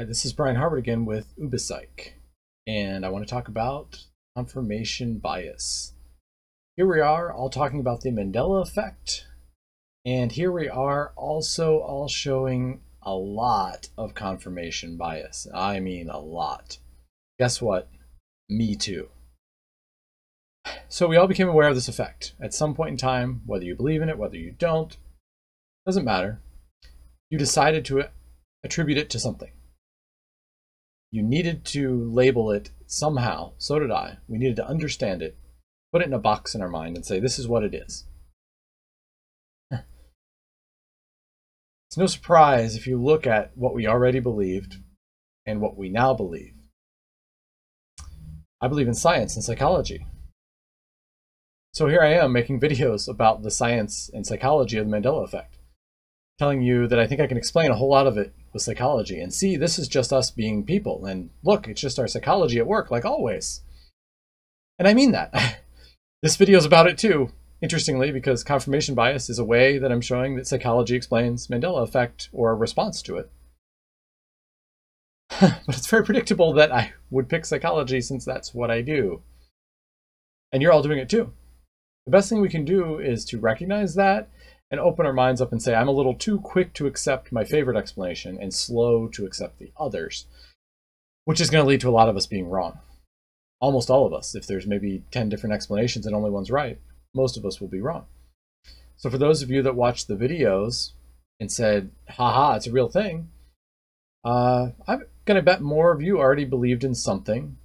Hi, this is Brian Harvard again with UbiPsych, and I want to talk about confirmation bias. Here we are all talking about the Mandela Effect, and here we are also all showing a lot of confirmation bias. I mean a lot. Guess what? Me too. So we all became aware of this effect. At some point in time, whether you believe in it, whether you don't, doesn't matter. You decided to attribute it to something. You needed to label it somehow. So did I. We needed to understand it, put it in a box in our mind and say, this is what it is. It's no surprise if you look at what we already believed and what we now believe. I believe in science and psychology. So here I am making videos about the science and psychology of the Mandela Effect, telling you that I think I can explain a whole lot of it with psychology. And see, this is just us being people. And look, it's just our psychology at work, like always. And I mean that. This video is about it too, interestingly, because confirmation bias is a way that I'm showing that psychology explains Mandela Effect or a response to it. But it's very predictable that I would pick psychology since that's what I do. And you're all doing it too. The best thing we can do is to recognize that and open our minds up and say, I'm a little too quick to accept my favorite explanation and slow to accept the others, which is going to lead to a lot of us being wrong. Almost all of us. If there's maybe 10 different explanations and only one's right, most of us will be wrong. So for those of you that watched the videos and said, haha, it's a real thing, I'm going to bet more of you already believed in something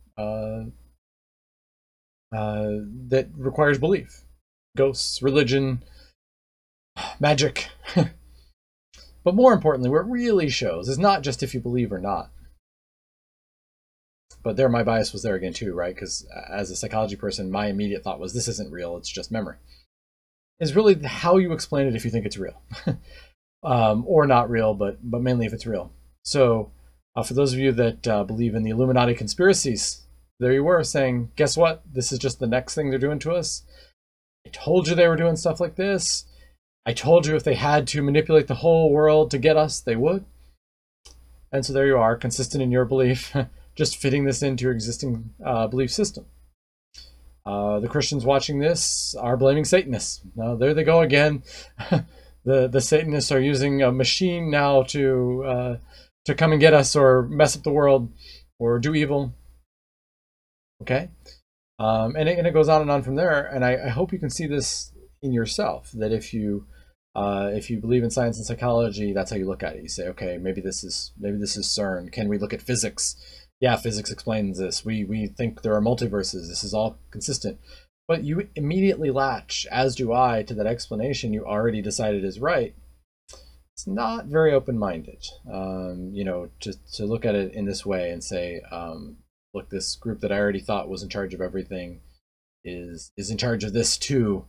that requires belief. Ghosts, religion, magic. But more importantly, what it really shows is not just if you believe or not. But there, my bias was there again too, right? Because as a psychology person, my immediate thought was, this isn't real, it's just memory. It's really how you explain it if you think it's real. Or not real, but mainly if it's real. So for those of you that believe in the Illuminati conspiracies, there you were saying, guess what? This is just the next thing they're doing to us. I told you they were doing stuff like this. I told you if they had to manipulate the whole world to get us, they would. And so there you are, consistent in your belief, just fitting this into your existing belief system. The Christians watching this are blaming Satanists. Now, there they go again. The Satanists are using a machine now to come and get us or mess up the world or do evil. Okay? And it goes on and on from there. And I hope you can see this in yourself, that if you believe in science and psychology, that's how you look at it. You say, okay, maybe this is CERN. Can we look at physics? Yeah, physics explains this. We think there are multiverses. This is all consistent. But you immediately latch, as do I, to that explanation you already decided is right. It's not very open-minded, you know, to look at it in this way and say, look, this group that I already thought was in charge of everything is in charge of this too.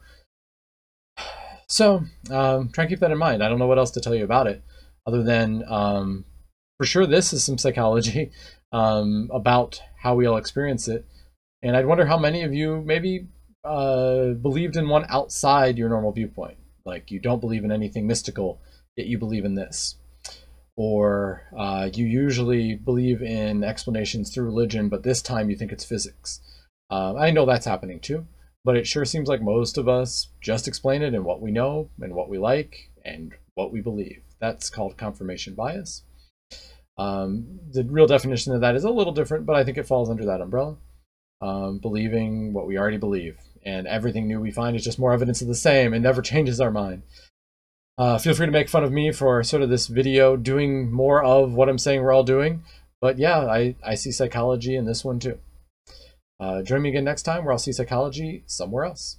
So try and keep that in mind. I don't know what else to tell you about it other than for sure this is some psychology about how we all experience it. And I'd wonder how many of you maybe believed in one outside your normal viewpoint. Like you don't believe in anything mystical, yet you believe in this. Or you usually believe in explanations through religion, but this time you think it's physics. I know that's happening too. But it sure seems like most of us just explain it in what we know and what we like and what we believe. That's called confirmation bias. The real definition of that is a little different, but I think it falls under that umbrella. Believing what we already believe. And everything new we find is just more evidence of the same and never changes our mind. Feel free to make fun of me for sort of this video doing more of what I'm saying we're all doing. But yeah, I see psychology in this one too. Join me again next time where I'll see psychology somewhere else.